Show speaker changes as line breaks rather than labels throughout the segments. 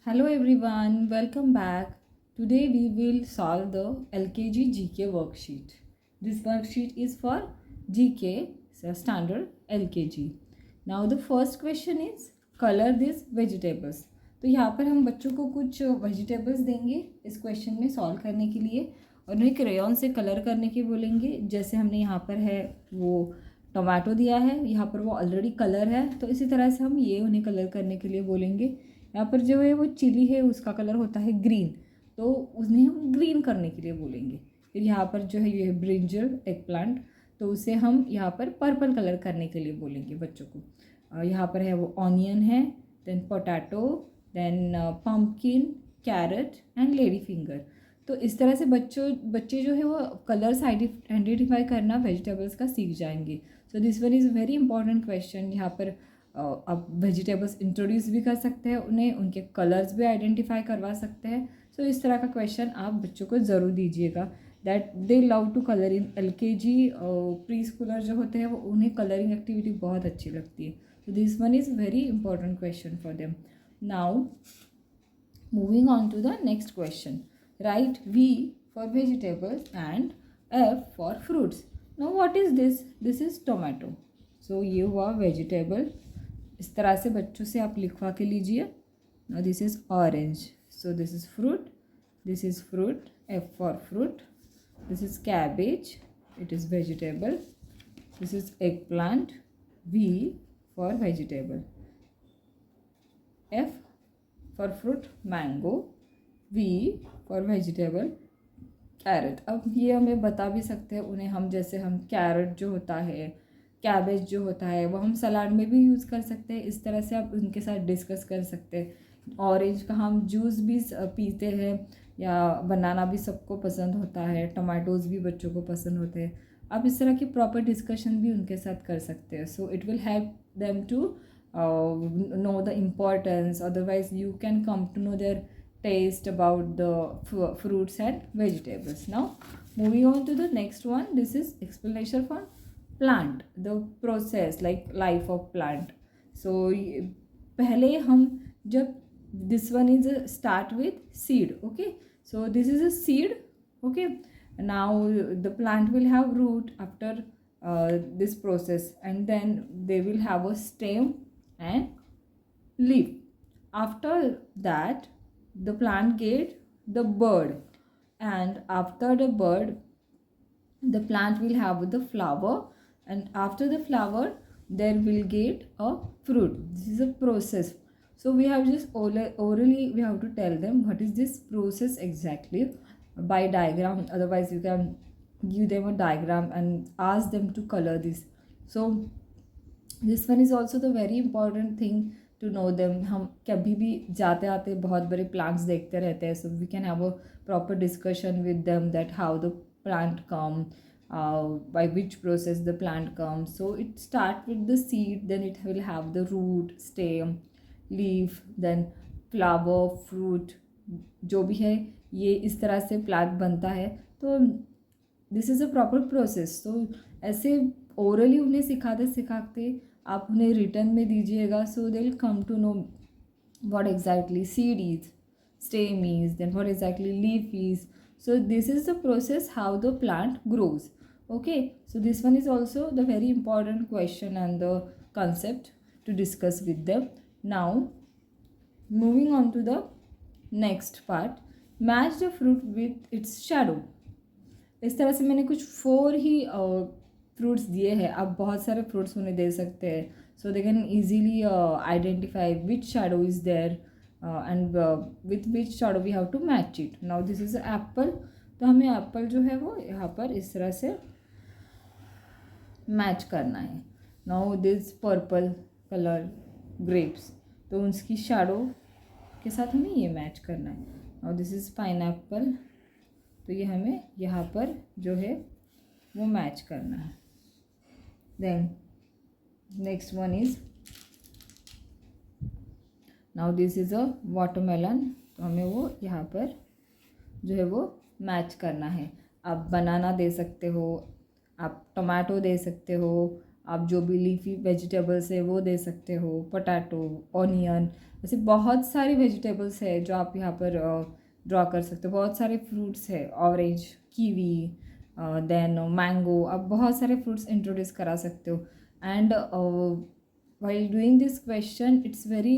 Hello everyone, welcome back. Today we will solve the LKG GK worksheet. This worksheet is for GK, so standard LKG. Now the first question is color these vegetables. तो यहाँ पर हम बच्चों को कुछ vegetables देंगे इस question में सॉल्व करने के लिए और उन्हें क्रेयॉन से कलर करने के बोलेंगे। जैसे हमने यहाँ पर है वो टोमेटो दिया है, यहाँ पर वो ऑलरेडी कलर है, तो इसी तरह से हम ये उन्हें कलर करने के लिए बोलेंगे। यहाँ पर जो है वो चिली है, उसका कलर होता है ग्रीन, तो उन्हें हम ग्रीन करने के लिए बोलेंगे। फिर यहाँ पर जो है ये ब्रिंजल एग प्लांट, तो उसे हम यहाँ पर पर्पल कलर करने के लिए बोलेंगे बच्चों को। यहाँ पर है वो ऑनियन है, then potato, then pumpkin, carrot and lady finger. तो इस तरह से बच्चे जो है वो कलर्स आइडेंटिफाई करना वेजिटेबल्स का सीख जाएंगे। So this one is very important question. यहाँ पर आप वेजिटेबल्स इंट्रोड्यूस भी कर सकते हैं, उन्हें उनके कलर्स भी आइडेंटिफाई करवा सकते हैं। सो इस तरह का क्वेश्चन आप बच्चों को ज़रूर दीजिएगा that they love to colour in LKG। Pre schooler जो होते हैं वो उन्हें कलरिंग एक्टिविटी बहुत अच्छी लगती है। So this one is very important question for them. Now moving on to the next question. Write V for vegetables and F for fruits. Now what is this? This is tomato. So ये हुआ vegetable. इस तरह से बच्चों से आप लिखवा के लीजिए। Now this is orange. So this is fruit. This is fruit. F for fruit. This is cabbage. It is vegetable. This is eggplant. V for vegetable. F for fruit mango. V for vegetable carrot. अब ये हमें बता भी सकते हैं उन्हें हम, जैसे हम कैरेट जो होता है, कैबेज जो होता है, वो हम सलाद में भी यूज़ कर सकते हैं। इस तरह से आप उनके साथ डिस्कस कर सकते हैं। ऑरेंज का हम जूस भी पीते हैं, या बनाना भी सबको पसंद होता है, टमाटोज़ भी बच्चों को पसंद होते हैं। आप इस तरह की प्रॉपर डिस्कशन भी उनके साथ कर सकते हैं। So it will help them to know the importance, otherwise you can come to know their taste about the fruits and vegetables. Now moving on to the next one, this is explanation for plant, the process like life of plant. So पहले हम जब this one is a start with seed. Okay, so this is a seed. Okay, now the plant will have root after this process, and then they will have a stem and leaf. After that the plant get the bud, and after the bud the plant will have the flower, and after the flower there will get a fruit. This is a process. So we have just orally we have to tell them what is this process exactly by diagram, otherwise you can give them a diagram and ask them to color this. So this one is also the very important thing to know them. हम कभी भी जाते आते बहुत बड़े plants देखते रहते हैं, so we can have a proper discussion with them that how the plant come, by which process the plant comes. So it start with the seed, then it will have the root, stem, leaf, then flower, fruit, जो भी है ये इस तरह से plant बनता है। तो this is a proper process. तो ऐसे ओरली उन्हें सिखाते सिखाते आप उन्हें रिटर्न में दीजिएगा, so they will come to know what exactly seed is, stem is, then what exactly leaf is. So this is the process how the plant grows. Okay, so this one is also the very important question and the concept to discuss with them. Now moving on to the next part, match the fruit with its shadow. इस तरह से मैंने कुछ 4 ही fruits दिए हैं। आप बहुत सारे फ्रूट्स उन्हें दे सकते हैं, so they can easily identify which shadow is there and with which shadow we have to match it. Now this is apple, तो हमें एप्पल जो है वो यहाँ पर इस तरह से मैच करना है। Now this purple colour grapes, तो उसकी शैडो के साथ हमें ये मैच करना है। नाउ दिस इज़ पाइनएप्पल, तो ये हमें यहाँ पर जो है वो मैच करना है। Then next one is, now this is a watermelon, तो हमें वो यहाँ पर जो है वो मैच करना है। आप बनाना दे सकते हो, आप टमाटो दे सकते हो, आप जो भी लीफी वेजिटेबल्स है वो दे सकते हो, पोटैटो, ऑनियन, ऐसे बहुत सारी वेजिटेबल्स है जो आप यहाँ पर ड्रॉ कर सकते हो। बहुत सारे फ्रूट्स है, ऑरेंज, कीवी, देन मैंगो, आप बहुत सारे फ्रूट्स इंट्रोड्यूस करा सकते हो। And while doing this question it's very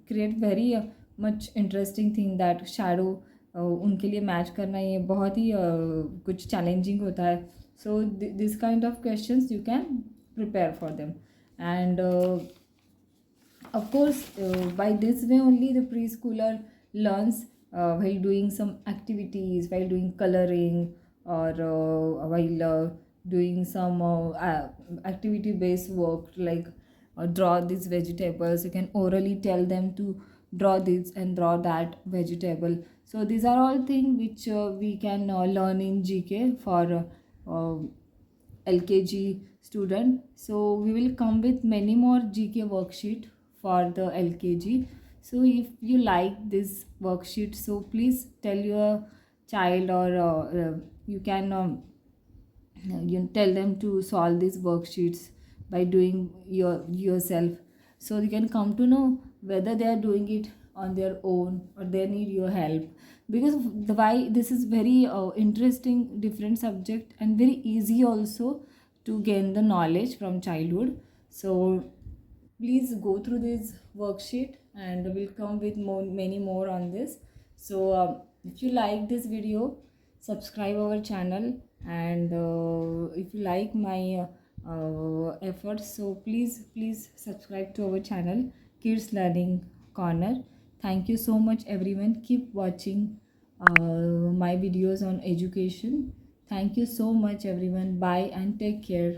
create very much interesting thing that shadow उनके लिए मैच करना ये बहुत ही कुछ चैलेंजिंग होता है। So this kind of questions you can prepare for them, and of course by this way only the preschooler learns while doing some activities, while doing coloring, or while doing some activity based work like draw these vegetables. You can orally tell them to draw this and draw that vegetable. So these are all things which we can learn in GK for LKG student. So we will come with many more GK worksheet for the LKG. So if you like this worksheet, so please tell your child, or you can you tell them to solve these worksheets by doing yourself, so you can come to know whether they are doing it on their own or they need your help. Because the why this is very interesting different subject and very easy also to gain the knowledge from childhood. So please go through this worksheet and we'll come with many more on this. So if you like this video, subscribe our channel, and if you like my efforts, so please subscribe to our channel, Kids Learning Corner. Thank you so much everyone. Keep watching my videos on education. Thank you so much everyone. Bye and take care.